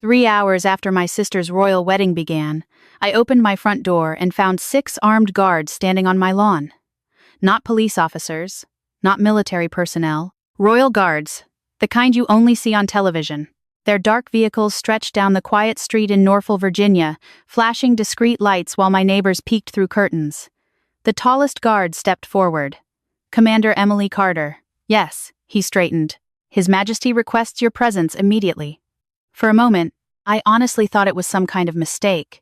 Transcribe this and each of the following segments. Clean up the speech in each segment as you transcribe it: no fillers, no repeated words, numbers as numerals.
3 hours after my sister's royal wedding began, I opened my front door and found 6 armed guards standing on my lawn. Not police officers, not military personnel, royal guards, the kind you only see on television. Their dark vehicles stretched down the quiet street in Norfolk, Virginia, flashing discreet lights while my neighbors peeked through curtains. The tallest guard stepped forward. "Commander Emily Carter." "Yes," he straightened. "His Majesty requests your presence immediately." For a moment, I honestly thought it was some kind of mistake.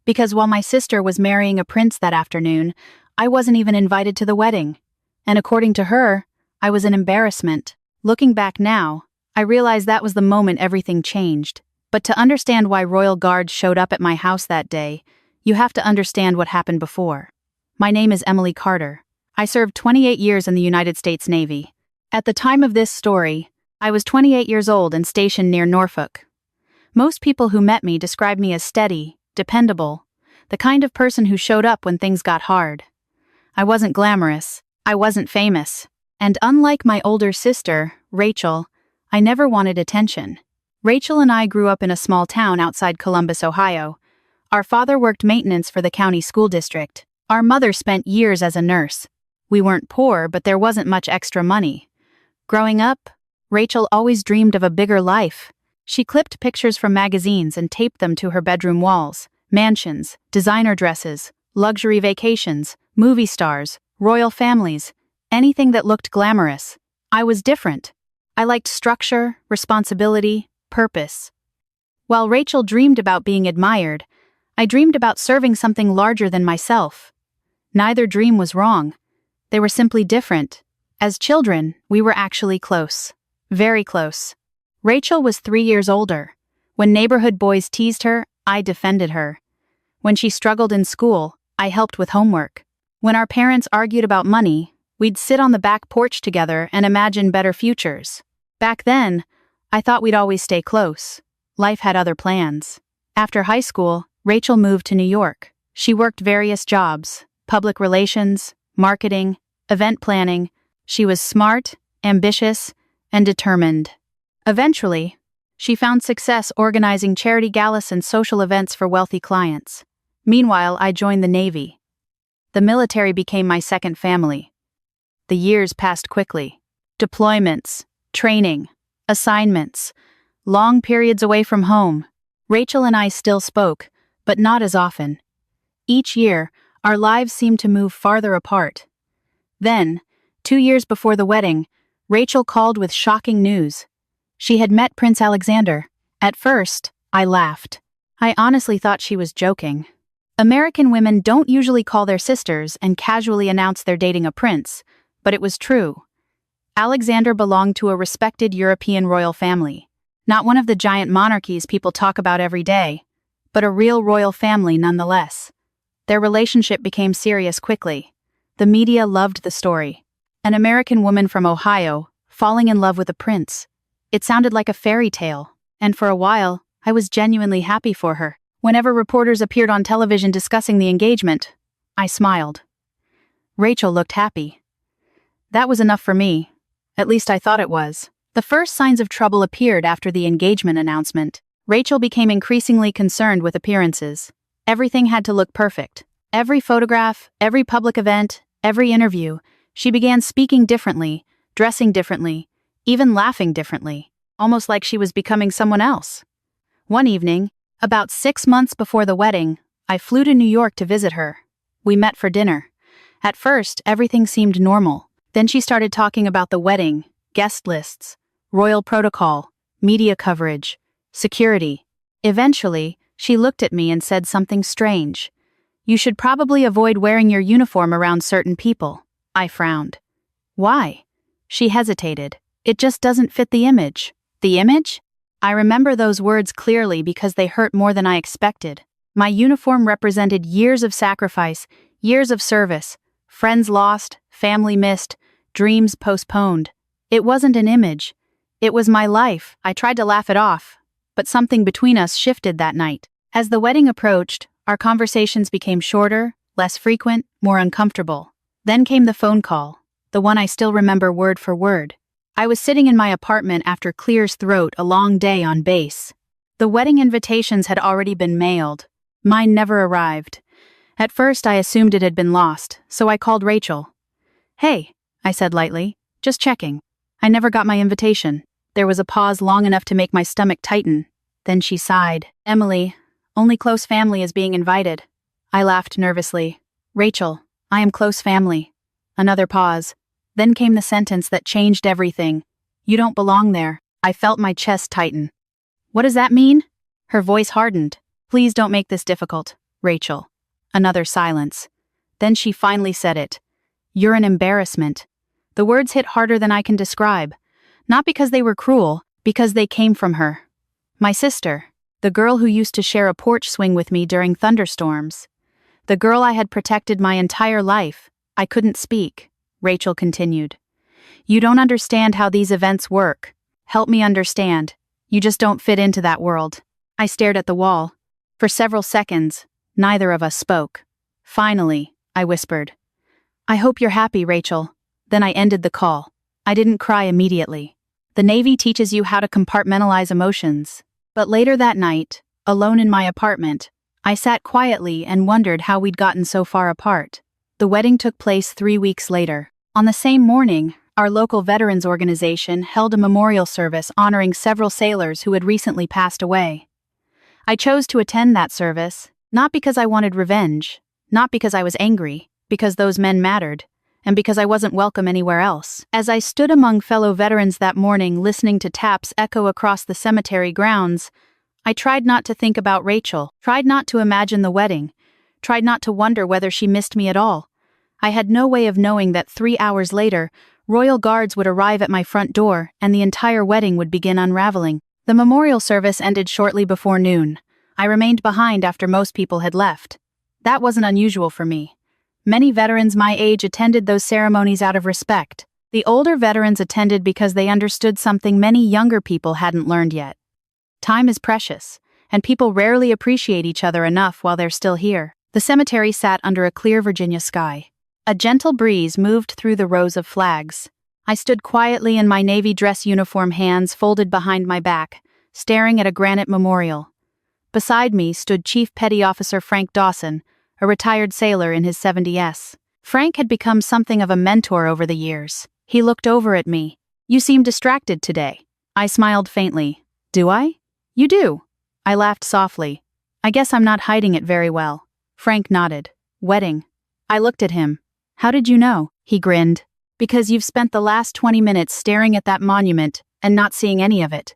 Because while my sister was marrying a prince that afternoon, I wasn't even invited to the wedding. And according to her, I was an embarrassment. Looking back now, I realize that was the moment everything changed. But to understand why royal guards showed up at my house that day, you have to understand what happened before. My name is Emily Carter. I served 28 years in the United States Navy. At the time of this story, I was 28 years old and stationed near Norfolk. Most people who met me described me as steady, dependable, the kind of person who showed up when things got hard. I wasn't glamorous, I wasn't famous, and unlike my older sister, Rachel, I never wanted attention. Rachel and I grew up in a small town outside Columbus, Ohio. Our father worked maintenance for the county school district. Our mother spent years as a nurse. We weren't poor, but there wasn't much extra money. Growing up, Rachel always dreamed of a bigger life. She clipped pictures from magazines and taped them to her bedroom walls. Mansions, designer dresses, luxury vacations, movie stars, royal families, anything that looked glamorous. I was different. I liked structure, responsibility, purpose. While Rachel dreamed about being admired, I dreamed about serving something larger than myself. Neither dream was wrong. They were simply different. As children, we were actually close. Very close. Rachel was 3 years older. When neighborhood boys teased her, I defended her. When she struggled in school, I helped with homework. When our parents argued about money, we'd sit on the back porch together and imagine better futures. Back then, I thought we'd always stay close. Life had other plans. After high school, Rachel moved to New York. She worked various jobs: public relations, marketing, event planning. She was smart, ambitious, and determined. Eventually, she found success organizing charity galas and social events for wealthy clients. Meanwhile, I joined the Navy. The military became my second family. The years passed quickly. Deployments, training, assignments, long periods away from home. Rachel and I still spoke, but not as often. Each year, our lives seemed to move farther apart. Then, 2 years before the wedding, Rachel called with shocking news. She had met Prince Alexander. At first, I laughed. I honestly thought she was joking. American women don't usually call their sisters and casually announce they're dating a prince, but it was true. Alexander belonged to a respected European royal family. Not one of the giant monarchies people talk about every day, but a real royal family nonetheless. Their relationship became serious quickly. The media loved the story. An American woman from Ohio, falling in love with a prince. It sounded like a fairy tale, and for a while, I was genuinely happy for her. Whenever reporters appeared on television discussing the engagement, I smiled. Rachel looked happy. That was enough for me. At least I thought it was. The first signs of trouble appeared after the engagement announcement. Rachel became increasingly concerned with appearances. Everything had to look perfect. Every photograph, every public event, every interview. She began speaking differently, dressing differently, even laughing differently, almost like she was becoming someone else. One evening, about 6 months before the wedding, I flew to New York to visit her. We met for dinner. At first, everything seemed normal. Then she started talking about the wedding, guest lists, royal protocol, media coverage, security. Eventually, she looked at me and said something strange. "You should probably avoid wearing your uniform around certain people." I frowned. "Why?" She hesitated. "It just doesn't fit the image." The image? I remember those words clearly because they hurt more than I expected. My uniform represented years of sacrifice, years of service, friends lost, family missed, dreams postponed. It wasn't an image. It was my life. I tried to laugh it off, but something between us shifted that night. As the wedding approached, our conversations became shorter, less frequent, more uncomfortable. Then came the phone call, the one I still remember word for word. I was sitting in my apartment after clear's throat a long day on base. The wedding invitations had already been mailed. Mine never arrived. At first I assumed it had been lost, so I called Rachel. "Hey," I said lightly, "just checking. I never got my invitation." There was a pause long enough to make my stomach tighten. Then she sighed. "Emily, only close family is being invited." I laughed nervously. "Rachel, I am close family." Another pause. Then came the sentence that changed everything. "You don't belong there." I felt my chest tighten. "What does that mean?" Her voice hardened. "Please don't make this difficult, Rachel." Another silence. Then she finally said it. "You're an embarrassment." The words hit harder than I can describe. Not because they were cruel, because they came from her. My sister, the girl who used to share a porch swing with me during thunderstorms. The girl I had protected my entire life. I couldn't speak. Rachel continued. "You don't understand how these events work. Help me understand. You just don't fit into that world." I stared at the wall. For several seconds, neither of us spoke. Finally, I whispered, "I hope you're happy, Rachel." Then I ended the call. I didn't cry immediately. The Navy teaches you how to compartmentalize emotions. But later that night, alone in my apartment, I sat quietly and wondered how we'd gotten so far apart. The wedding took place 3 weeks later. On the same morning, our local veterans organization held a memorial service honoring several sailors who had recently passed away. I chose to attend that service, not because I wanted revenge, not because I was angry, because those men mattered, and because I wasn't welcome anywhere else. As I stood among fellow veterans that morning listening to taps echo across the cemetery grounds, I tried not to think about Rachel, tried not to imagine the wedding, tried not to wonder whether she missed me at all. I had no way of knowing that 3 hours later, royal guards would arrive at my front door and the entire wedding would begin unraveling. The memorial service ended shortly before noon. I remained behind after most people had left. That wasn't unusual for me. Many veterans my age attended those ceremonies out of respect. The older veterans attended because they understood something many younger people hadn't learned yet. Time is precious, and people rarely appreciate each other enough while they're still here. The cemetery sat under a clear Virginia sky. A gentle breeze moved through the rows of flags. I stood quietly in my Navy dress uniform, hands folded behind my back, staring at a granite memorial. Beside me stood Chief Petty Officer Frank Dawson, a retired sailor in his 70s. Frank had become something of a mentor over the years. He looked over at me. "You seem distracted today." I smiled faintly. "Do I?" "You do." I laughed softly. "I guess I'm not hiding it very well." Frank nodded. "Wedding." I looked at him. "How did you know?" He grinned. "Because you've spent the last 20 minutes staring at that monument and not seeing any of it."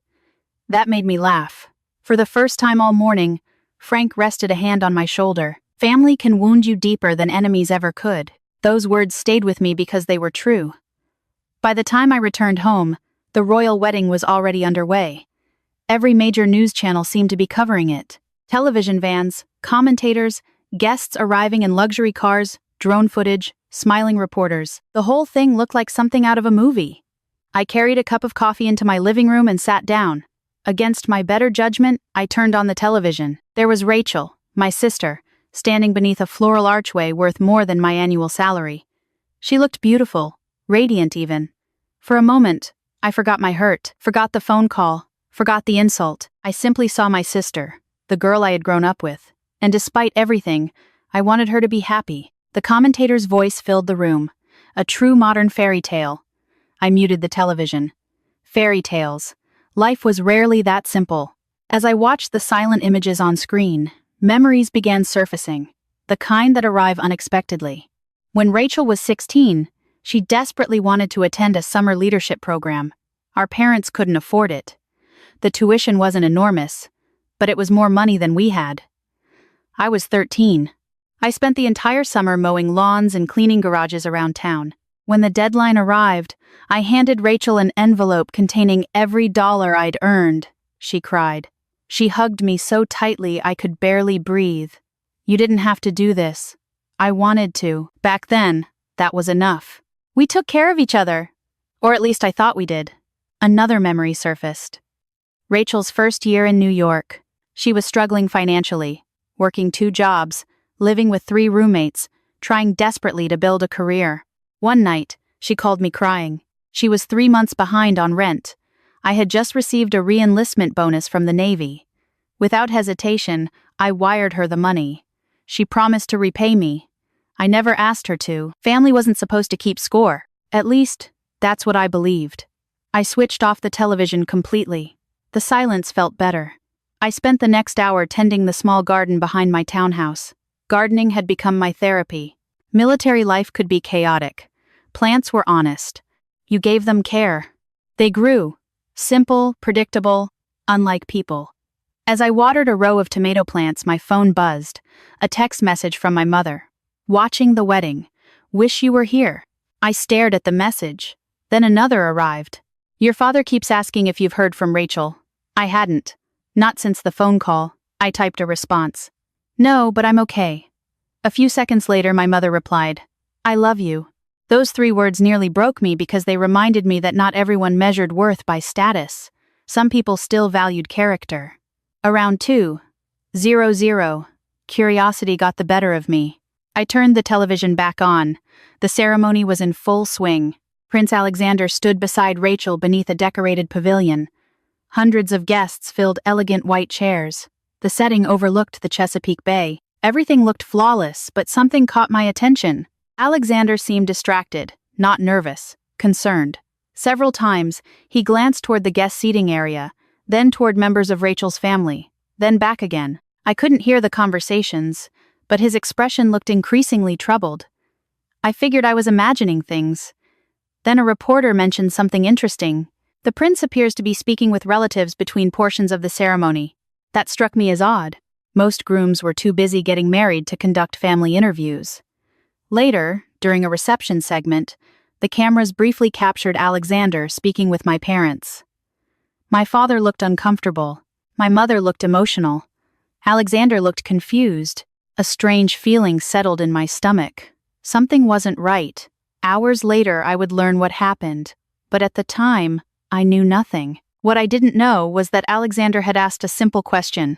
That made me laugh. For the first time all morning, Frank rested a hand on my shoulder. "Family can wound you deeper than enemies ever could." Those words stayed with me because they were true. By the time I returned home, the royal wedding was already underway. Every major news channel seemed to be covering it. Television vans, commentators, guests arriving in luxury cars, drone footage, smiling reporters. The whole thing looked like something out of a movie. I carried a cup of coffee into my living room and sat down. Against my better judgment, I turned on the television. There was Rachel, my sister, standing beneath a floral archway worth more than my annual salary. She looked beautiful, radiant even. For a moment, I forgot my hurt, forgot the phone call, forgot the insult. I simply saw my sister, the girl I had grown up with. And despite everything, I wanted her to be happy. The commentator's voice filled the room. A true modern fairy tale. I muted the television. Fairy tales. Life was rarely that simple. As I watched the silent images on screen, memories began surfacing, the kind that arrive unexpectedly. When Rachel was 16, she desperately wanted to attend a summer leadership program. Our parents couldn't afford it. The tuition wasn't enormous, but it was more money than we had. I was 13. I spent the entire summer mowing lawns and cleaning garages around town. When the deadline arrived, I handed Rachel an envelope containing every dollar I'd earned. She cried. She hugged me so tightly I could barely breathe. "You didn't have to do this." I wanted to. Back then, that was enough. We took care of each other. Or at least I thought we did. Another memory surfaced. Rachel's first year in New York. She was struggling financially, working 2 jobs, living with 3 roommates, trying desperately to build a career. One night, she called me crying. She was 3 months behind on rent. I had just received a re-enlistment bonus from the Navy. Without hesitation, I wired her the money. She promised to repay me. I never asked her to. Family wasn't supposed to keep score. At least, that's what I believed. I switched off the television completely. The silence felt better. I spent the next hour tending the small garden behind my townhouse. Gardening had become my therapy. Military life could be chaotic. Plants were honest. You gave them care. They grew. Simple, predictable, unlike people. As I watered a row of tomato plants, my phone buzzed. A text message from my mother. Watching the wedding. Wish you were here. I stared at the message. Then another arrived. Your father keeps asking if you've heard from Rachel. I hadn't. Not since the phone call. I typed a response. No, but I'm okay. A few seconds later, my mother replied, I love you. Those 3 words nearly broke me because they reminded me that not everyone measured worth by status. Some people still valued character. Around 2:00, curiosity got the better of me. I turned the television back on. The ceremony was in full swing. Prince Alexander stood beside Rachel beneath a decorated pavilion. Hundreds of guests filled elegant white chairs. The setting overlooked the Chesapeake Bay. Everything looked flawless, but something caught my attention. Alexander seemed distracted, not nervous, concerned. Several times, he glanced toward the guest seating area, then toward members of Rachel's family, then back again. I couldn't hear the conversations, but his expression looked increasingly troubled. I figured I was imagining things. Then a reporter mentioned something interesting. The prince appears to be speaking with relatives between portions of the ceremony. That struck me as odd. Most grooms were too busy getting married to conduct family interviews. Later, during a reception segment, the cameras briefly captured Alexander speaking with my parents. My father looked uncomfortable. My mother looked emotional. Alexander looked confused. A strange feeling settled in my stomach. Something wasn't right. Hours later, I would learn what happened. But at the time, I knew nothing. What I didn't know was that Alexander had asked a simple question.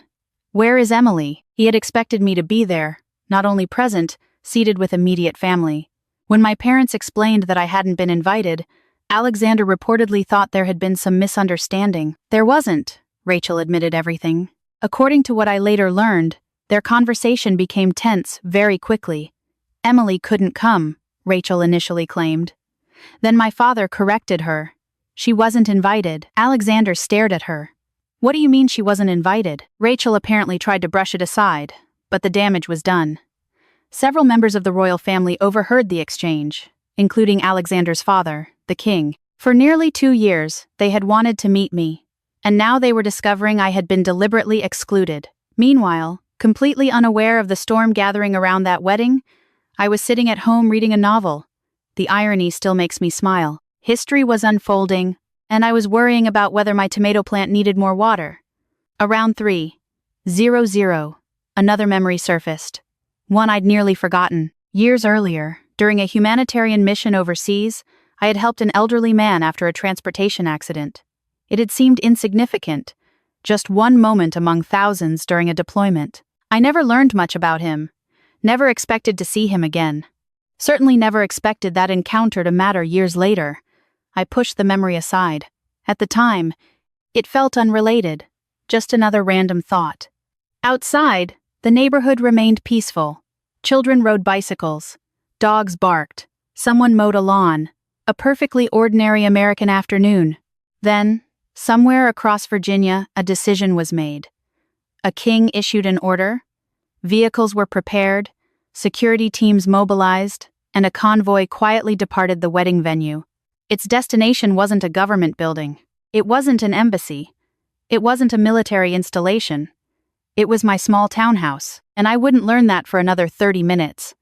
Where is Emily? He had expected me to be there, not only present, seated with immediate family. When my parents explained that I hadn't been invited, Alexander reportedly thought there had been some misunderstanding. There wasn't, Rachel admitted everything. According to what I later learned, their conversation became tense very quickly. Emily couldn't come, Rachel initially claimed. Then my father corrected her. She wasn't invited. Alexander stared at her. What do you mean she wasn't invited? Rachel apparently tried to brush it aside, but the damage was done. Several members of the royal family overheard the exchange, including Alexander's father, the king. For nearly 2 years, they had wanted to meet me, and now they were discovering I had been deliberately excluded. Meanwhile, completely unaware of the storm gathering around that wedding, I was sitting at home reading a novel. The irony still makes me smile. History was unfolding, and I was worrying about whether my tomato plant needed more water. Around 3:00, another memory surfaced. One I'd nearly forgotten. Years earlier, during a humanitarian mission overseas, I had helped an elderly man after a transportation accident. It had seemed insignificant, just one moment among thousands during a deployment. I never learned much about him, never expected to see him again. Certainly never expected that encounter to matter years later. I pushed the memory aside. At the time, it felt unrelated, just another random thought. Outside, the neighborhood remained peaceful. Children rode bicycles. Dogs barked. Someone mowed a lawn. A perfectly ordinary American afternoon. Then, somewhere across Virginia, a decision was made. A king issued an order. Vehicles were prepared, security teams mobilized, and a convoy quietly departed the wedding venue. Its destination wasn't a government building. It wasn't an embassy. It wasn't a military installation. It was my small townhouse, and I wouldn't learn that for another 30 minutes.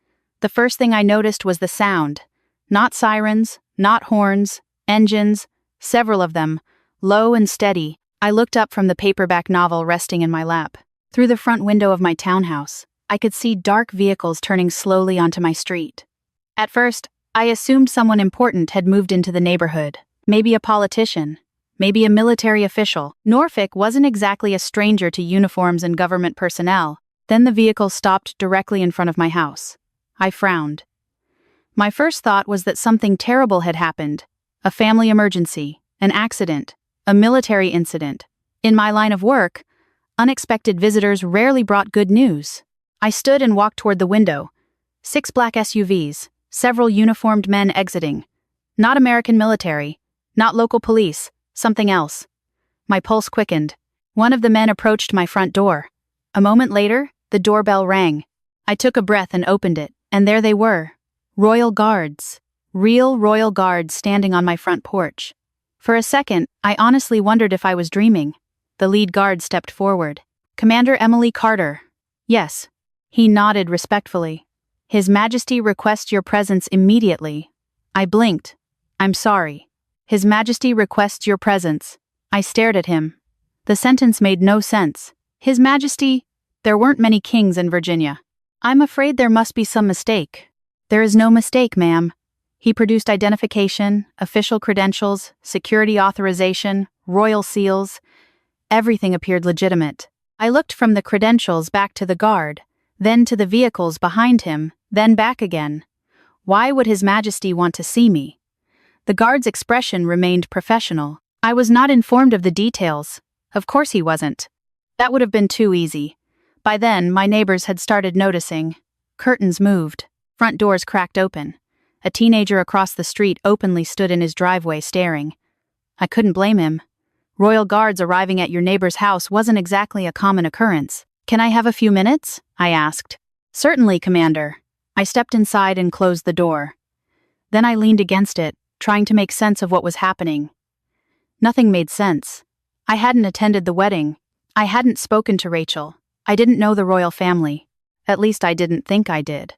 The first thing I noticed was the sound. Not sirens, not horns, engines, several of them, low and steady. I looked up from the paperback novel resting in my lap. Through the front window of my townhouse, I could see dark vehicles turning slowly onto my street. At first, I assumed someone important had moved into the neighborhood. Maybe a politician. Maybe a military official. Norfolk wasn't exactly a stranger to uniforms and government personnel. Then the vehicle stopped directly in front of my house. I frowned. My first thought was that something terrible had happened. A family emergency, an accident, a military incident. In my line of work, Unexpected visitors rarely brought good news. I stood and walked toward the window. 6 black SUVs, several uniformed men exiting. Not American military, not local police, something else. My pulse quickened. One of the men approached my front door. A moment later, the doorbell rang. I took a breath and opened it, and there they were. Royal Guards. Real Royal Guards standing on my front porch. For a second, I honestly wondered if I was dreaming. The lead guard stepped forward. "Commander Emily Carter." "Yes." He nodded respectfully. "His Majesty requests your presence immediately." I blinked. "I'm sorry." "His Majesty requests your presence." I stared at him. The sentence made no sense. His Majesty? There weren't many kings in Virginia. "I'm afraid there must be some mistake." "There is no mistake, ma'am." He produced identification, official credentials, security authorization, royal seals. Everything appeared legitimate. I looked from the credentials back to the guard, then to the vehicles behind him, then back again. Why would His Majesty want to see me? The guard's expression remained professional. I was not informed of the details. Of course he wasn't. That would have been too easy. By then, my neighbors had started noticing. Curtains moved. Front doors cracked open. A teenager across the street openly stood in his driveway staring. I couldn't blame him. Royal Guards arriving at your neighbor's house wasn't exactly a common occurrence. "Can I have a few minutes?" I asked. "Certainly, Commander." I stepped inside and closed the door. Then I leaned against it, trying to make sense of what was happening. Nothing made sense. I hadn't attended the wedding. I hadn't spoken to Rachel. I didn't know the royal family. At least I didn't think I did.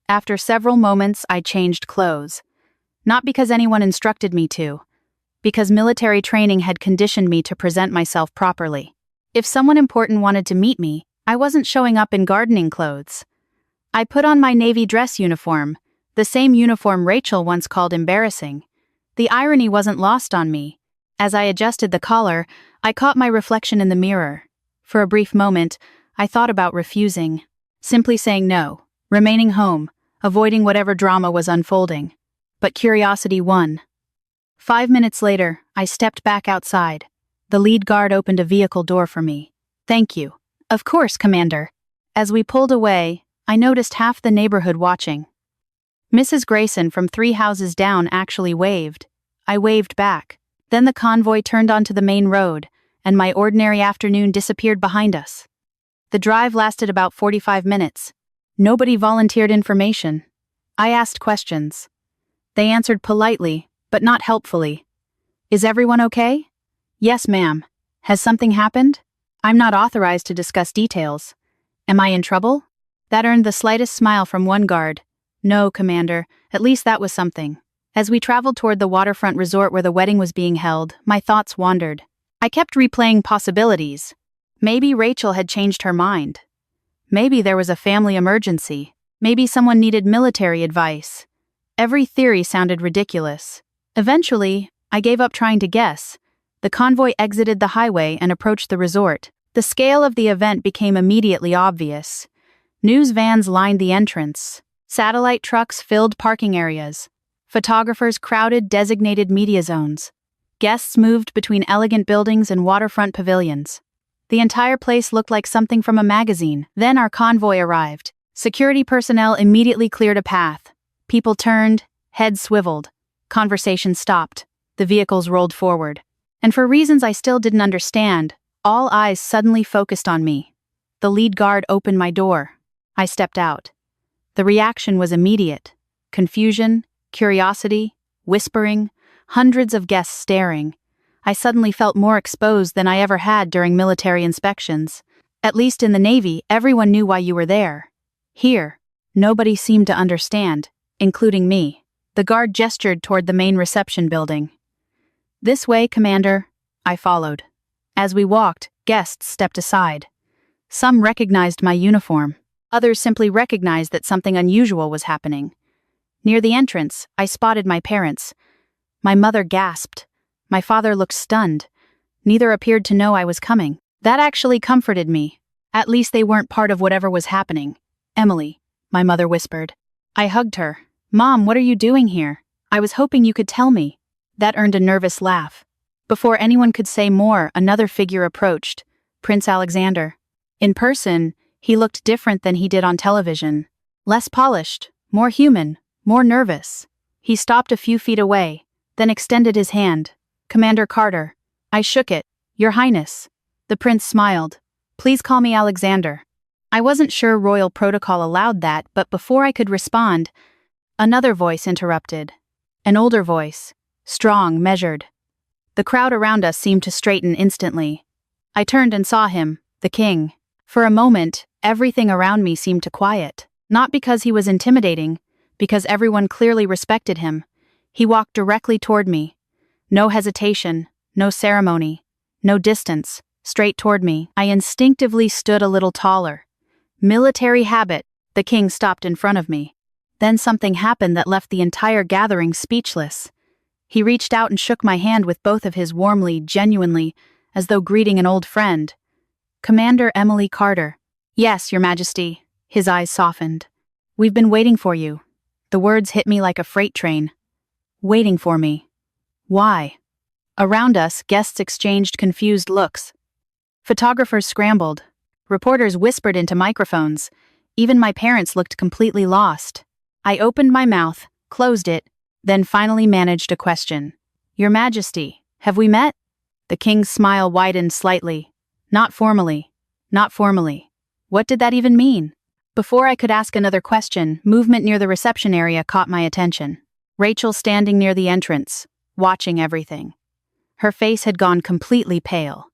After several moments, I changed clothes. Not because anyone instructed me to. Because military training had conditioned me to present myself properly. If someone important wanted to meet me, I wasn't showing up in gardening clothes. I put on my navy dress uniform, the same uniform Rachel once called embarrassing. The irony wasn't lost on me. As I adjusted the collar, I caught my reflection in the mirror. For a brief moment, I thought about refusing. Simply saying no, remaining home, avoiding whatever drama was unfolding. But curiosity won. 5 minutes later, I stepped back outside. The lead guard opened a vehicle door for me. "Thank you." "Of course, Commander." As we pulled away, I noticed half the neighborhood watching. Mrs. Grayson from 3 houses down actually waved. I waved back. Then the convoy turned onto the main road, and my ordinary afternoon disappeared behind us. The drive lasted about 45 minutes. Nobody volunteered information. I asked questions. They answered politely, but not helpfully. "Is everyone okay?" "Yes, ma'am." "Has something happened?" "I'm not authorized to discuss details." "Am I in trouble?" That earned the slightest smile from one guard. "No, Commander, at least that was something." As we traveled toward the waterfront resort where the wedding was being held, my thoughts wandered. I kept replaying possibilities. Maybe Rachel had changed her mind. Maybe there was a family emergency. Maybe someone needed military advice. Every theory sounded ridiculous. Eventually, I gave up trying to guess. The convoy exited the highway and approached the resort. The scale of the event became immediately obvious. News vans lined the entrance. Satellite trucks filled parking areas. Photographers crowded designated media zones. Guests moved between elegant buildings and waterfront pavilions. The entire place looked like something from a magazine. Then our convoy arrived. Security personnel immediately cleared a path. People turned, heads swiveled. Conversation stopped. The vehicles rolled forward. And for reasons I still didn't understand, all eyes suddenly focused on me. The lead guard opened my door. I stepped out. The reaction was immediate. Confusion, curiosity, whispering, hundreds of guests staring. I suddenly felt more exposed than I ever had during military inspections. At least in the Navy, everyone knew why you were there. Here, nobody seemed to understand, including me. The guard gestured toward the main reception building. "This way, Commander." I followed. As we walked, guests stepped aside. Some recognized my uniform. Others simply recognized that something unusual was happening. Near the entrance, I spotted my parents. My mother gasped. My father looked stunned. Neither appeared to know I was coming. That actually comforted me. At least they weren't part of whatever was happening. "Emily," my mother whispered. I hugged her. "Mom, what are you doing here? I was hoping you could tell me." That earned a nervous laugh. Before anyone could say more, another figure approached. Prince Alexander. In person, he looked different than he did on television. Less polished, more human, more nervous. He stopped a few feet away, then extended his hand. Commander Carter. I shook it. Your Highness. The prince smiled. Please call me Alexander. I wasn't sure royal protocol allowed that, but before I could respond, another voice interrupted. An older voice. Strong, measured. The crowd around us seemed to straighten instantly. I turned and saw him, the king. For a moment, everything around me seemed to quiet. Not because he was intimidating, because everyone clearly respected him. He walked directly toward me. No hesitation, no ceremony, no distance, straight toward me. I instinctively stood a little taller. Military habit. The king stopped in front of me. Then something happened that left the entire gathering speechless. He reached out and shook my hand with both of his warmly, genuinely, as though greeting an old friend. Commander Emily Carter. Yes, Your Majesty. His eyes softened. We've been waiting for you. The words hit me like a freight train. Waiting for me. Why? Around us, guests exchanged confused looks. Photographers scrambled. Reporters whispered into microphones. Even my parents looked completely lost. I opened my mouth, closed it, then finally managed a question. Your Majesty, have we met? The king's smile widened slightly. Not formally. Not formally. What did that even mean? Before I could ask another question, movement near the reception area caught my attention. Rachel standing near the entrance, watching everything. Her face had gone completely pale.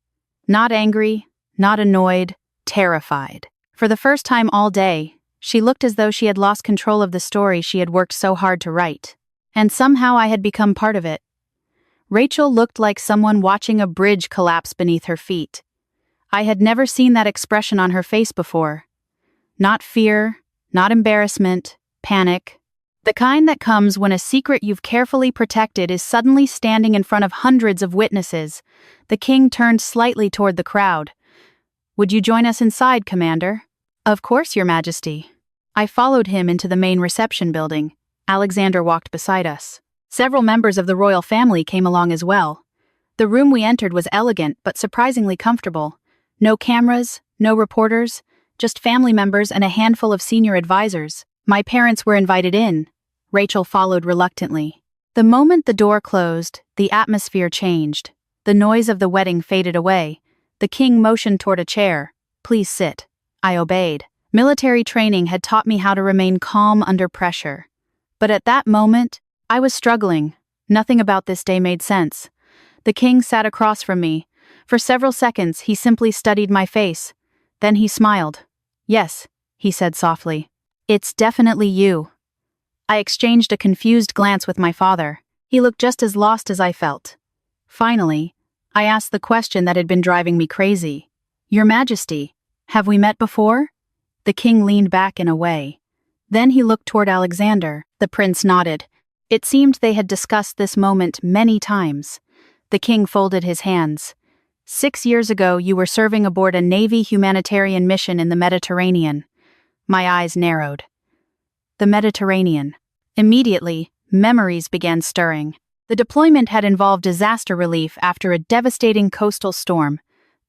Not angry, not annoyed, terrified. For the first time all day, she looked as though she had lost control of the story she had worked so hard to write. And somehow I had become part of it. Rachel looked like someone watching a bridge collapse beneath her feet. I had never seen that expression on her face before. Not fear, not embarrassment, panic. The kind that comes when a secret you've carefully protected is suddenly standing in front of hundreds of witnesses. The king turned slightly toward the crowd. Would you join us inside, Commander? Of course, Your Majesty. I followed him into the main reception building. Alexander walked beside us. Several members of the royal family came along as well. The room we entered was elegant but surprisingly comfortable. No cameras, no reporters, just family members and a handful of senior advisors. My parents were invited in. Rachel followed reluctantly. The moment the door closed, the atmosphere changed. The noise of the wedding faded away. The king motioned toward a chair. Please sit. I obeyed. Military training had taught me how to remain calm under pressure. But at that moment, I was struggling. Nothing about this day made sense. The king sat across from me. For several seconds, he simply studied my face. Then he smiled. Yes, he said softly. It's definitely you. I exchanged a confused glance with my father. He looked just as lost as I felt. Finally, I asked the question that had been driving me crazy. Your Majesty, have we met before? The king leaned back in a way. Then he looked toward Alexander. The prince nodded. It seemed they had discussed this moment many times. The king folded his hands. 6 years ago, you were serving aboard a Navy humanitarian mission in the Mediterranean. My eyes narrowed. The Mediterranean. Immediately, memories began stirring. The deployment had involved disaster relief after a devastating coastal storm.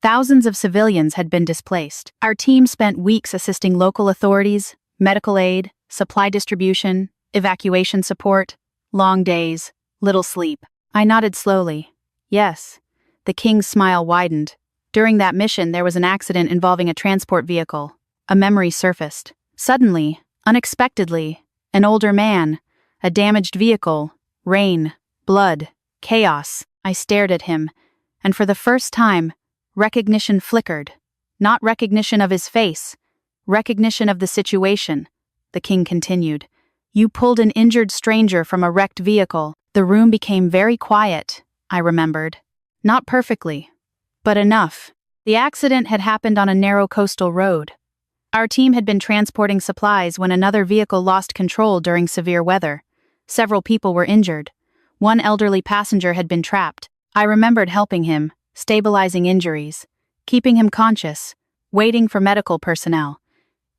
Thousands of civilians had been displaced. Our team spent weeks assisting local authorities, medical aid, supply distribution, evacuation support. Long days, little sleep. I nodded slowly. Yes. The king's smile widened. During that mission, there was an accident involving a transport vehicle. A memory surfaced. Suddenly, unexpectedly, an older man, a damaged vehicle, rain, blood, chaos. I stared at him, and for the first time, recognition flickered. Not recognition of his face, recognition of the situation. The king continued. You pulled an injured stranger from a wrecked vehicle. The room became very quiet, I remembered. Not perfectly, but enough. The accident had happened on a narrow coastal road. Our team had been transporting supplies when another vehicle lost control during severe weather. Several people were injured. One elderly passenger had been trapped. I remembered helping him, stabilizing injuries, keeping him conscious, waiting for medical personnel.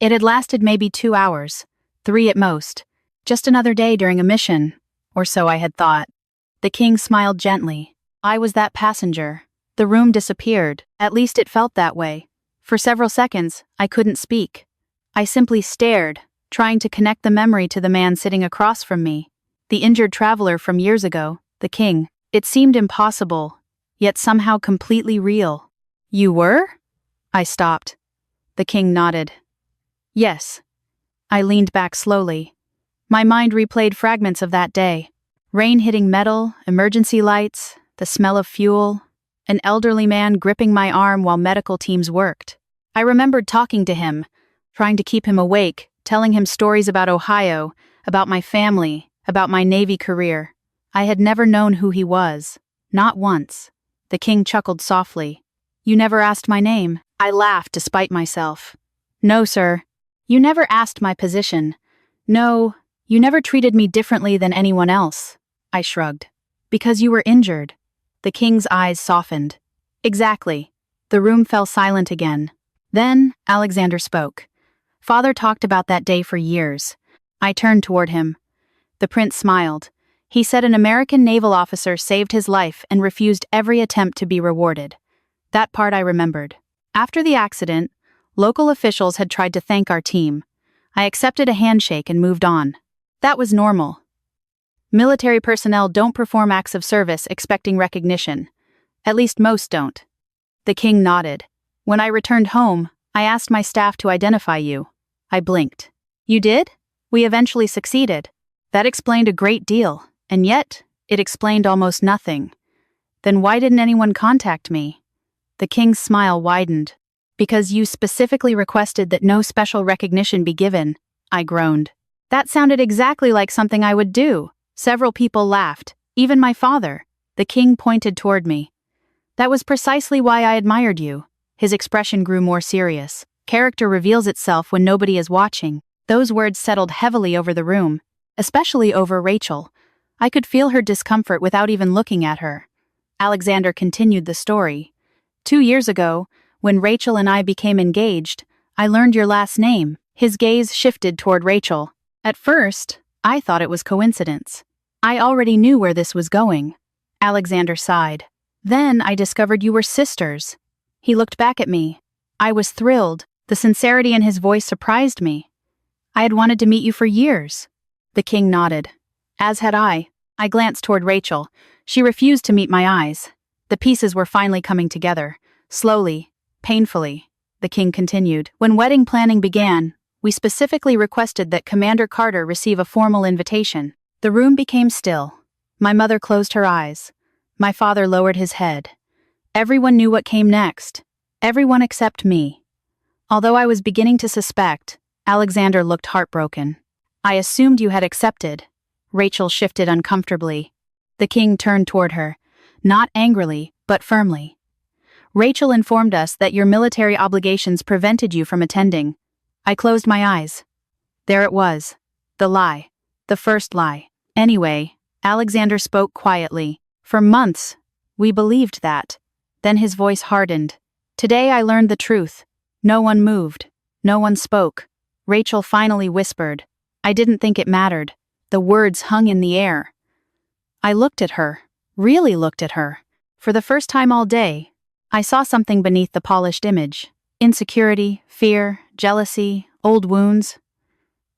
It had lasted maybe 2 hours, 3 at most. Just another day during a mission, or so I had thought. The king smiled gently. I was that passenger, The room disappeared. At least it felt that way. For several seconds, I couldn't speak. I simply stared, trying to connect the memory to the man sitting across from me. The injured traveler from years ago, the king. It seemed impossible, yet somehow completely real. You were? I stopped. The king nodded. Yes. I leaned back slowly. My mind replayed fragments of that day. Rain hitting metal, emergency lights, the smell of fuel, an elderly man gripping my arm while medical teams worked. I remembered talking to him, trying to keep him awake, telling him stories about Ohio, about my family, about my Navy career. I had never known who he was. Not once. The king chuckled softly. You never asked my name. I laughed despite myself. No, sir. You never asked my position. No, you never treated me differently than anyone else. I shrugged. Because you were injured. The king's eyes softened. Exactly. The room fell silent again. Then, Alexander spoke. Father talked about that day for years. I turned toward him. The prince smiled. He said an American naval officer saved his life and refused every attempt to be rewarded. That part I remembered. After the accident, local officials had tried to thank our team. I accepted a handshake and moved on. That was normal. Military personnel don't perform acts of service expecting recognition. At least most don't. The king nodded. When I returned home, I asked my staff to identify you. I blinked. You did? We eventually succeeded. That explained a great deal, and yet, it explained almost nothing. Then why didn't anyone contact me? The king's smile widened. Because you specifically requested that no special recognition be given, I groaned. That sounded exactly like something I would do. Several people laughed, even my father. The king pointed toward me. That was precisely why I admired you. His expression grew more serious. Character reveals itself when nobody is watching. Those words settled heavily over the room, especially over Rachel. I could feel her discomfort without even looking at her. Alexander continued the story. 2 years ago, when Rachel and I became engaged, I learned your last name. His gaze shifted toward Rachel. At first, I thought it was coincidence. I already knew where this was going. Alexander sighed. Then I discovered you were sisters. He looked back at me. I was thrilled. The sincerity in his voice surprised me. I had wanted to meet you for years. The king nodded. As had I. I glanced toward Rachel. She refused to meet my eyes. The pieces were finally coming together. Slowly, painfully. The king continued. When wedding planning began, we specifically requested that Commander Carter receive a formal invitation. The room became still. My mother closed her eyes. My father lowered his head. Everyone knew what came next. Everyone except me. Although I was beginning to suspect, Alexander looked heartbroken. I assumed you had accepted. Rachel shifted uncomfortably. The king turned toward her, not angrily, but firmly. Rachel informed us that your military obligations prevented you from attending. I closed my eyes. There it was. The lie. The first lie. Anyway, Alexander spoke quietly. For months, we believed that. Then his voice hardened. Today I learned the truth. No one moved. No one spoke. Rachel finally whispered. I didn't think it mattered. The words hung in the air. I looked at her. Really looked at her. For the first time all day, I saw something beneath the polished image. Insecurity, fear, jealousy, old wounds.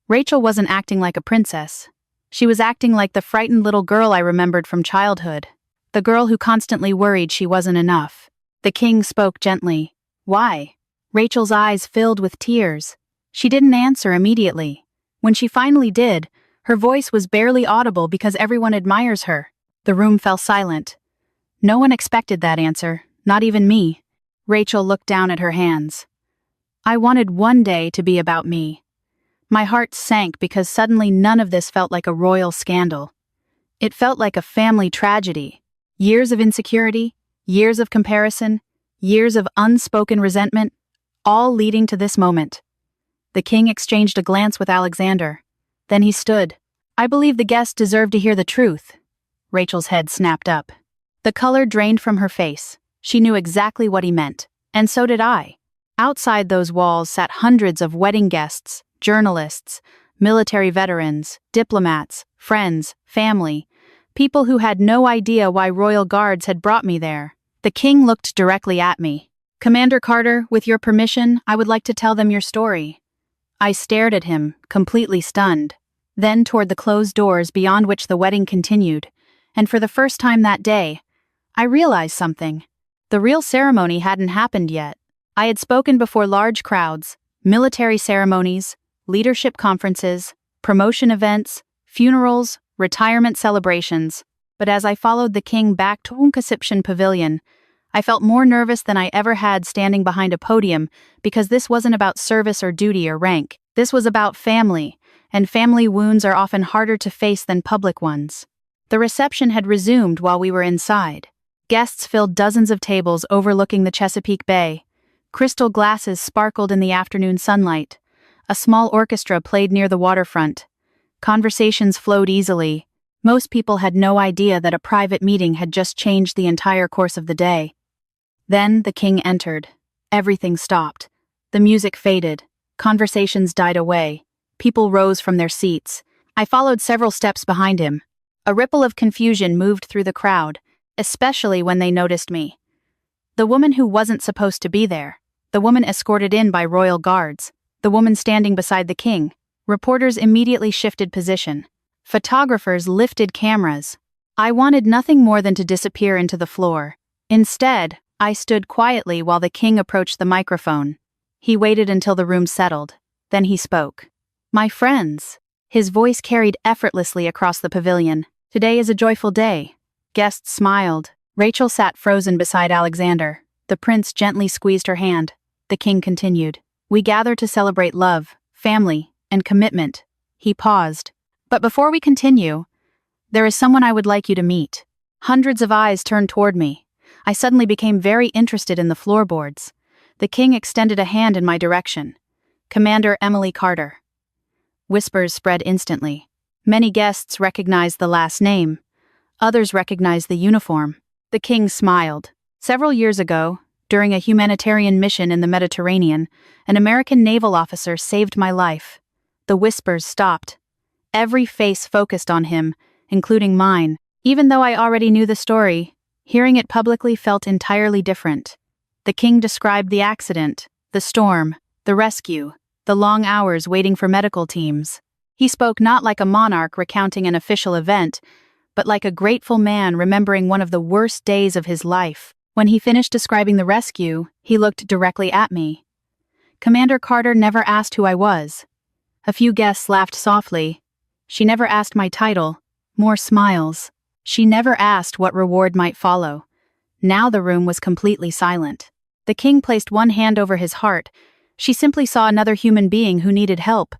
Rachel wasn't acting like a princess. She was acting like the frightened little girl I remembered from childhood. The girl who constantly worried she wasn't enough. The king spoke gently. Why? Rachel's eyes filled with tears. She didn't answer immediately. When she finally did, her voice was barely audible because everyone admires her. The room fell silent. No one expected that answer, not even me. Rachel looked down at her hands. I wanted one day to be about me. My heart sank because suddenly none of this felt like a royal scandal. It felt like a family tragedy. Years of insecurity, years of comparison, years of unspoken resentment, all leading to this moment. The king exchanged a glance with Alexander. Then he stood. I believe the guest deserved to hear the truth. Rachel's head snapped up. The color drained from her face. She knew exactly what he meant, and so did I. Outside those walls sat hundreds of wedding guests, journalists, military veterans, diplomats, friends, family, people who had no idea why royal guards had brought me there. The king looked directly at me. "Commander Carter, with your permission, I would like to tell them your story." I stared at him, completely stunned, then toward the closed doors beyond which the wedding continued, and for the first time that day, I realized something. The real ceremony hadn't happened yet. I had spoken before large crowds, military ceremonies, leadership conferences, promotion events, funerals, retirement celebrations, but as I followed the king back to Unkasipshan Pavilion, I felt more nervous than I ever had standing behind a podium because this wasn't about service or duty or rank. This was about family, and family wounds are often harder to face than public ones. The reception had resumed while we were inside. Guests filled dozens of tables overlooking the Chesapeake Bay. Crystal glasses sparkled in the afternoon sunlight. A small orchestra played near the waterfront. Conversations flowed easily. Most people had no idea that a private meeting had just changed the entire course of the day. Then the king entered. Everything stopped. The music faded. Conversations died away. People rose from their seats. I followed several steps behind him. A ripple of confusion moved through the crowd, especially when they noticed me. The woman who wasn't supposed to be there. The woman escorted in by royal guards. The woman standing beside the king. Reporters immediately shifted position. Photographers lifted cameras. I wanted nothing more than to disappear into the floor. Instead, I stood quietly while the king approached the microphone. He waited until the room settled. Then he spoke. "My friends." His voice carried effortlessly across the pavilion. "Today is a joyful day." Guests smiled. Rachel sat frozen beside Alexander. The prince gently squeezed her hand. The king continued. "We gather to celebrate love, family, and commitment." He paused. "But before we continue, there is someone I would like you to meet." Hundreds of eyes turned toward me. I suddenly became very interested in the floorboards. The king extended a hand in my direction. "Commander Emily Carter." Whispers spread instantly. Many guests recognized the last name. Others recognized the uniform. The king smiled. "Several years ago, during a humanitarian mission in the Mediterranean, an American naval officer saved my life." The whispers stopped. Every face focused on him, including mine. Even though I already knew the story, hearing it publicly felt entirely different. The king described the accident, the storm, the rescue, the long hours waiting for medical teams. He spoke not like a monarch recounting an official event, but like a grateful man remembering one of the worst days of his life. When he finished describing the rescue, he looked directly at me. Commander Carter never asked who I was. A few guests laughed softly. She never asked my title. More smiles. She never asked what reward might follow. Now the room was completely silent. The king placed one hand over his heart. She simply saw another human being who needed help.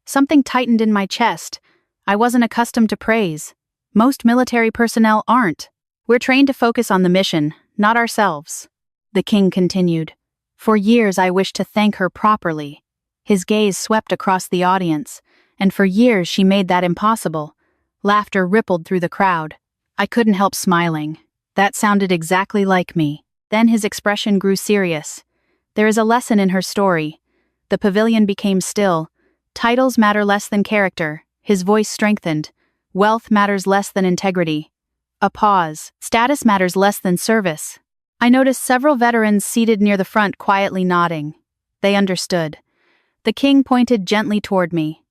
Something tightened in my chest. I wasn't accustomed to praise. Most military personnel aren't. We're trained to focus on the mission, not ourselves. The king continued. For years I wished to thank her properly. His gaze swept across the audience, and for years she made that impossible. Laughter rippled through the crowd. I couldn't help smiling. That sounded exactly like me. Then his expression grew serious. There is a lesson in her story. The pavilion became still. Titles matter less than character. His voice strengthened. Wealth matters less than integrity. A pause. Status matters less than service. I noticed several veterans seated near the front quietly nodding. They understood. The king pointed gently toward me.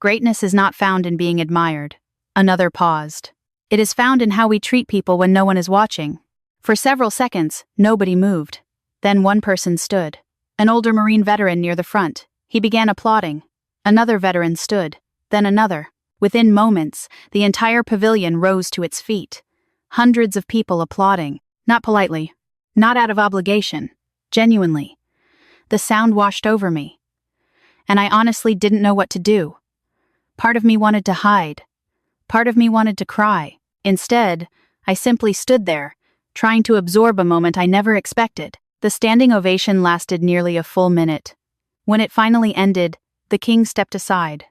Greatness is not found in being admired. Another paused. It is found in how we treat people when no one is watching. For several seconds, nobody moved. Then one person stood. An older Marine veteran near the front. He began applauding. Another veteran stood. Then another. Within moments, the entire pavilion rose to its feet. Hundreds of people applauding. Not politely. Not out of obligation. Genuinely. The sound washed over me. And I honestly didn't know what to do. Part of me wanted to hide. Part of me wanted to cry. Instead, I simply stood there, trying to absorb a moment I never expected. The standing ovation lasted nearly a full minute. When it finally ended, the king stepped aside.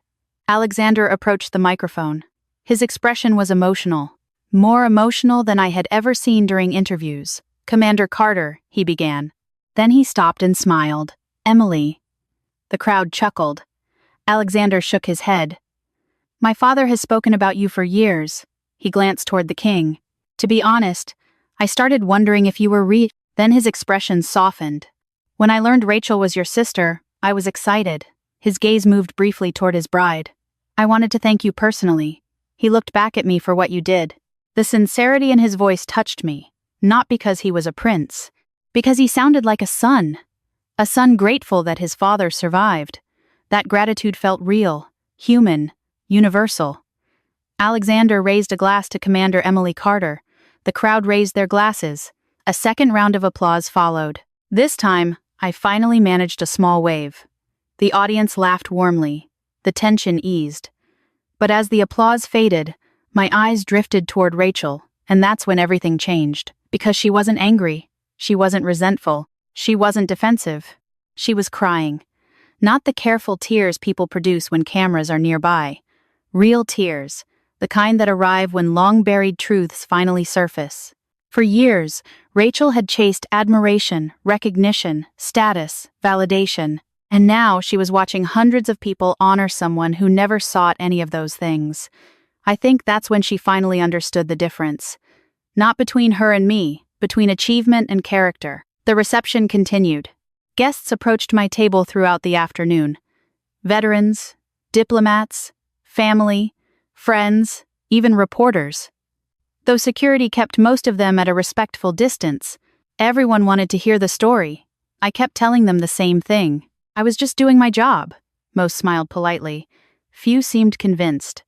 Alexander approached the microphone. His expression was emotional. More emotional than I had ever seen during interviews. "Commander Carter," he began. Then he stopped and smiled. "Emily." The crowd chuckled. Alexander shook his head. "My father has spoken about you for years." He glanced toward the king. "To be honest, I started wondering if you were Then his expression softened. When I learned Rachel was your sister, I was excited. His gaze moved briefly toward his bride. I wanted to thank you personally. He looked back at me for what you did. The sincerity in his voice touched me, not because he was a prince, because he sounded like a son grateful that his father survived. That gratitude felt real, human, universal. Alexander raised a glass to Commander Emily Carter. The crowd raised their glasses. A second round of applause followed. This time, I finally managed a small wave. The audience laughed warmly. The tension eased. But as the applause faded, my eyes drifted toward Rachel, and that's when everything changed. Because she wasn't angry. She wasn't resentful. She wasn't defensive. She was crying. Not the careful tears people produce when cameras are nearby. Real tears, the kind that arrive when long-buried truths finally surface. For years, Rachel had chased admiration, recognition, status, validation, and now she was watching hundreds of people honor someone who never sought any of those things. I think that's when she finally understood the difference. Not between her and me, between achievement and character. The reception continued. Guests approached my table throughout the afternoon. Veterans, diplomats, family, friends, even reporters. Though security kept most of them at a respectful distance, everyone wanted to hear the story. I kept telling them the same thing. I was just doing my job. Most smiled politely. Few seemed convinced.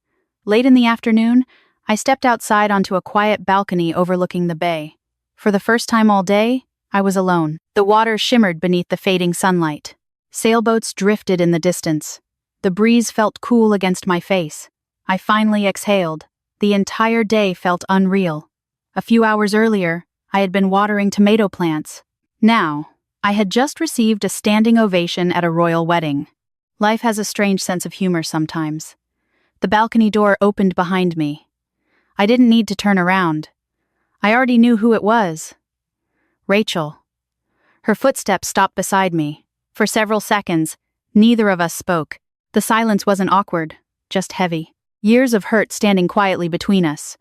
Late in the afternoon, I stepped outside onto a quiet balcony overlooking the bay. For the first time all day, I was alone. The water shimmered beneath the fading sunlight. Sailboats drifted in the distance. The breeze felt cool against my face. I finally exhaled. The entire day felt unreal. A few hours earlier, I had been watering tomato plants. Now, I had just received a standing ovation at a royal wedding. Life has a strange sense of humor sometimes. The balcony door opened behind me. I didn't need to turn around. I already knew who it was. Rachel. Her footsteps stopped beside me. For several seconds, neither of us spoke. The silence wasn't awkward, just heavy. Years of hurt standing quietly between us.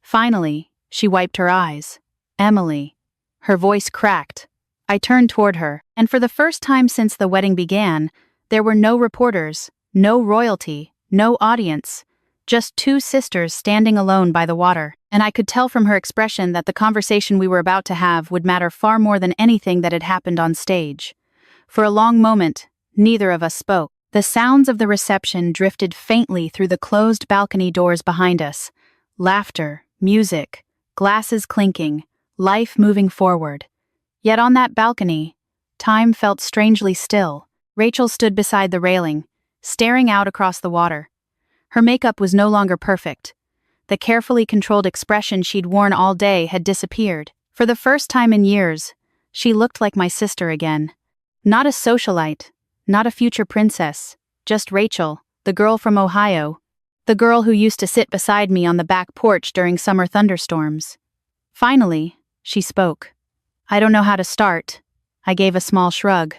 Finally, she wiped her eyes. Emily. Her voice cracked. I turned toward her, and for the first time since the wedding began, there were no reporters, no royalty, no audience. Just two sisters standing alone by the water, and I could tell from her expression that the conversation we were about to have would matter far more than anything that had happened on stage. For a long moment, neither of us spoke. The sounds of the reception drifted faintly through the closed balcony doors behind us. Laughter, music, glasses clinking, life moving forward. Yet on that balcony, time felt strangely still. Rachel stood beside the railing, staring out across the water. Her makeup was no longer perfect. The carefully controlled expression she'd worn all day had disappeared. For the first time in years, she looked like my sister again. Not a socialite, not a future princess, just Rachel, the girl from Ohio, the girl who used to sit beside me on the back porch during summer thunderstorms. Finally, she spoke. I don't know how to start. I gave a small shrug.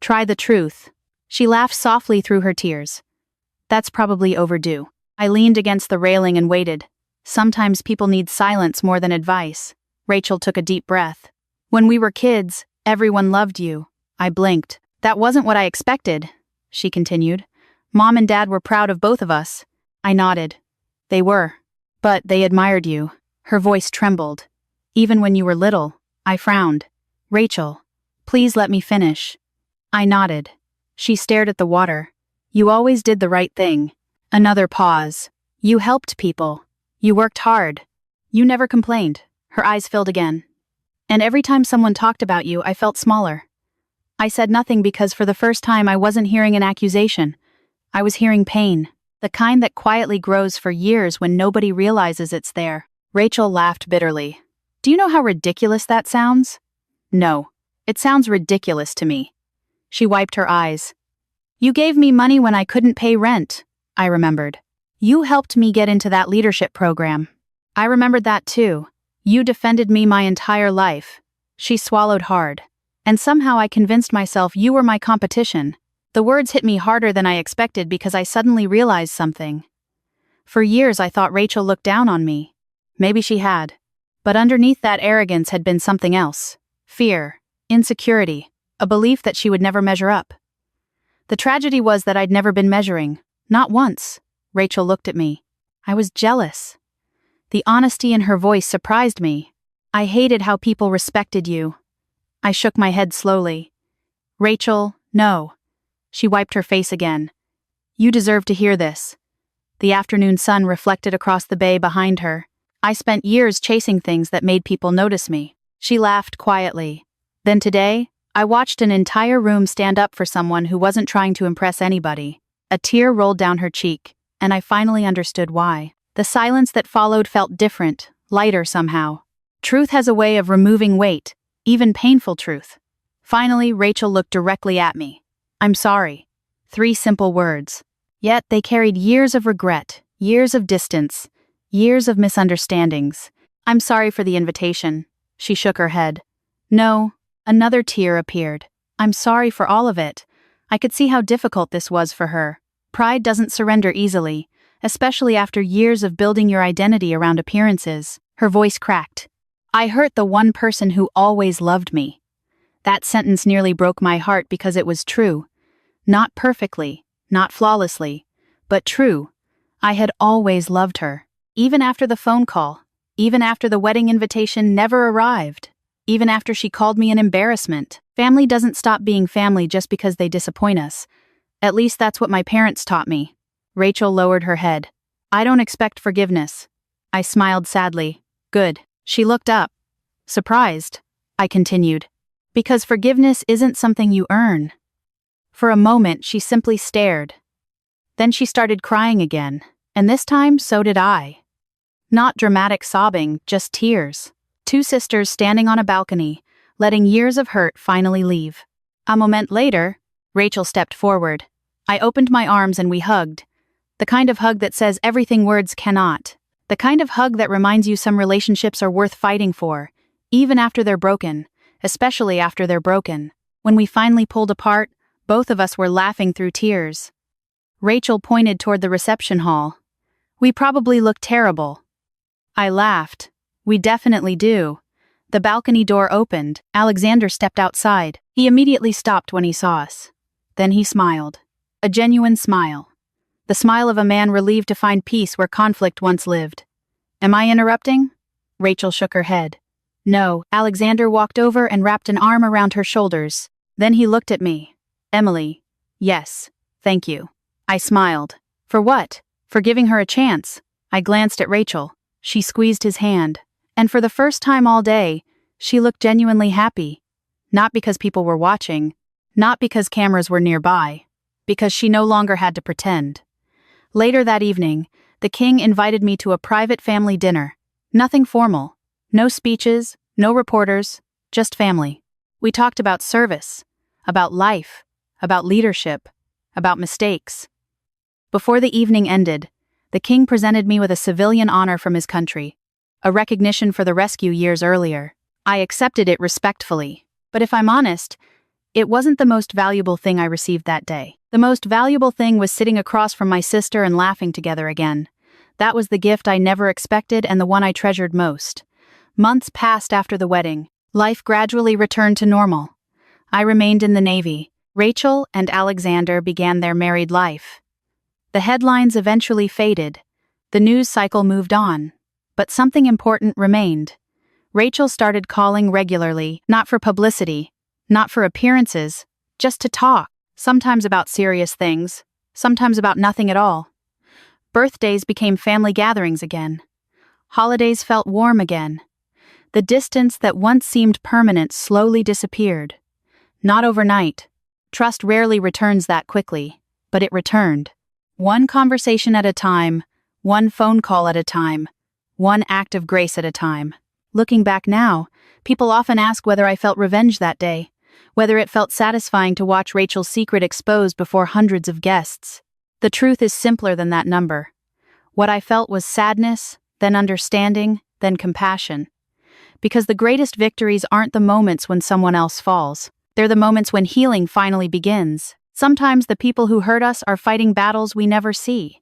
Try the truth. She laughed softly through her tears. That's probably overdue. I leaned against the railing and waited. Sometimes people need silence more than advice. Rachel took a deep breath. When we were kids, everyone loved you. I blinked. That wasn't what I expected, she continued. Mom and Dad were proud of both of us. I nodded. They were. But they admired you. Her voice trembled. Even when you were little, I frowned. Rachel, please let me finish. I nodded. She stared at the water. You always did the right thing. Another pause. You helped people. You worked hard. You never complained. Her eyes filled again. And every time someone talked about you, I felt smaller. I said nothing because for the first time I wasn't hearing an accusation. I was hearing pain. The kind that quietly grows for years when nobody realizes it's there. Rachel laughed bitterly. Do you know how ridiculous that sounds? No. It sounds ridiculous to me. She wiped her eyes. You gave me money when I couldn't pay rent, I remembered. You helped me get into that leadership program. I remembered that too. You defended me my entire life. She swallowed hard. And somehow I convinced myself you were my competition. The words hit me harder than I expected because I suddenly realized something. For years I thought Rachel looked down on me. Maybe she had. But underneath that arrogance had been something else. Fear, insecurity, a belief that she would never measure up. The tragedy was that I'd never been measuring. Not once. Rachel looked at me. I was jealous. The honesty in her voice surprised me. I hated how people respected you. I shook my head slowly. Rachel, no. She wiped her face again. You deserve to hear this. The afternoon sun reflected across the bay behind her. I spent years chasing things that made people notice me. She laughed quietly. Then today, I watched an entire room stand up for someone who wasn't trying to impress anybody. A tear rolled down her cheek, and I finally understood why. The silence that followed felt different, lighter somehow. Truth has a way of removing weight, even painful truth. Finally, Rachel looked directly at me. I'm sorry. 3 simple words. Yet they carried years of regret, years of distance, years of misunderstandings. I'm sorry for the invitation. She shook her head. No. Another tear appeared. I'm sorry for all of it. I could see how difficult this was for her. Pride doesn't surrender easily, especially after years of building your identity around appearances. Her voice cracked. I hurt the one person who always loved me. That sentence nearly broke my heart because it was true. Not perfectly, not flawlessly, but true. I had always loved her. Even after the phone call, even after the wedding invitation never arrived, even after she called me an embarrassment. Family doesn't stop being family just because they disappoint us. At least that's what my parents taught me. Rachel lowered her head. I don't expect forgiveness. I smiled sadly. Good. She looked up. Surprised. I continued. Because forgiveness isn't something you earn. For a moment, she simply stared. Then she started crying again, and this time so did I. Not dramatic sobbing, just tears. 2 sisters standing on a balcony, letting years of hurt finally leave. A moment later, Rachel stepped forward. I opened my arms and we hugged. The kind of hug that says everything words cannot. The kind of hug that reminds you some relationships are worth fighting for, even after they're broken, especially after they're broken. When we finally pulled apart, both of us were laughing through tears. Rachel pointed toward the reception hall. We probably look terrible. I laughed. We definitely do. The balcony door opened. Alexander stepped outside. He immediately stopped when he saw us. Then he smiled. A genuine smile. The smile of a man relieved to find peace where conflict once lived. Am I interrupting? Rachel shook her head. No. Alexander walked over and wrapped an arm around her shoulders. Then he looked at me. Emily. Yes. Thank you. I smiled. For what? For giving her a chance. I glanced at Rachel. She squeezed his hand. And for the first time all day, she looked genuinely happy. Not because people were watching, not because cameras were nearby, because she no longer had to pretend. Later that evening, the king invited me to a private family dinner. Nothing formal. No speeches, no reporters, just family. We talked about service, about life, about leadership, about mistakes. Before the evening ended, the king presented me with a civilian honor from his country, a recognition for the rescue years earlier. I accepted it respectfully, but if I'm honest, it wasn't the most valuable thing I received that day. The most valuable thing was sitting across from my sister and laughing together again. That was the gift I never expected and the one I treasured most. Months passed after the wedding. Life gradually returned to normal. I remained in the Navy. Rachel and Alexander began their married life. The headlines eventually faded. The news cycle moved on. But something important remained. Rachel started calling regularly, not for publicity, not for appearances, just to talk, sometimes about serious things, sometimes about nothing at all. Birthdays became family gatherings again. Holidays felt warm again. The distance that once seemed permanent slowly disappeared. Not overnight. Trust rarely returns that quickly, but it returned. One conversation at a time, one phone call at a time, one act of grace at a time. Looking back now, people often ask whether I felt revenge that day, whether it felt satisfying to watch Rachel's secret exposed before hundreds of guests. The truth is simpler than that number. What I felt was sadness, then understanding, then compassion. Because the greatest victories aren't the moments when someone else falls. They're the moments when healing finally begins. Sometimes the people who hurt us are fighting battles we never see.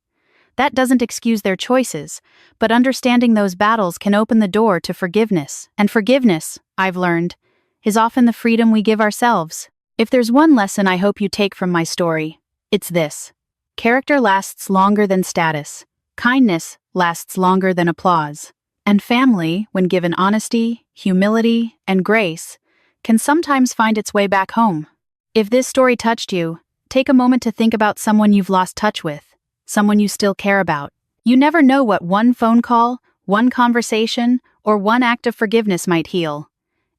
That doesn't excuse their choices, but understanding those battles can open the door to forgiveness. And forgiveness, I've learned, is often the freedom we give ourselves. If there's one lesson I hope you take from my story, it's this. Character lasts longer than status. Kindness lasts longer than applause. And family, when given honesty, humility, and grace, can sometimes find its way back home. If this story touched you, take a moment to think about someone you've lost touch with, someone you still care about. You never know what one phone call, one conversation, or one act of forgiveness might heal.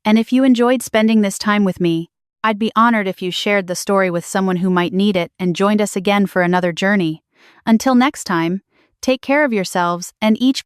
And if you enjoyed spending this time with me, I'd be honored if you shared the story with someone who might need it and joined us again for another journey. Until next time, take care of yourselves and each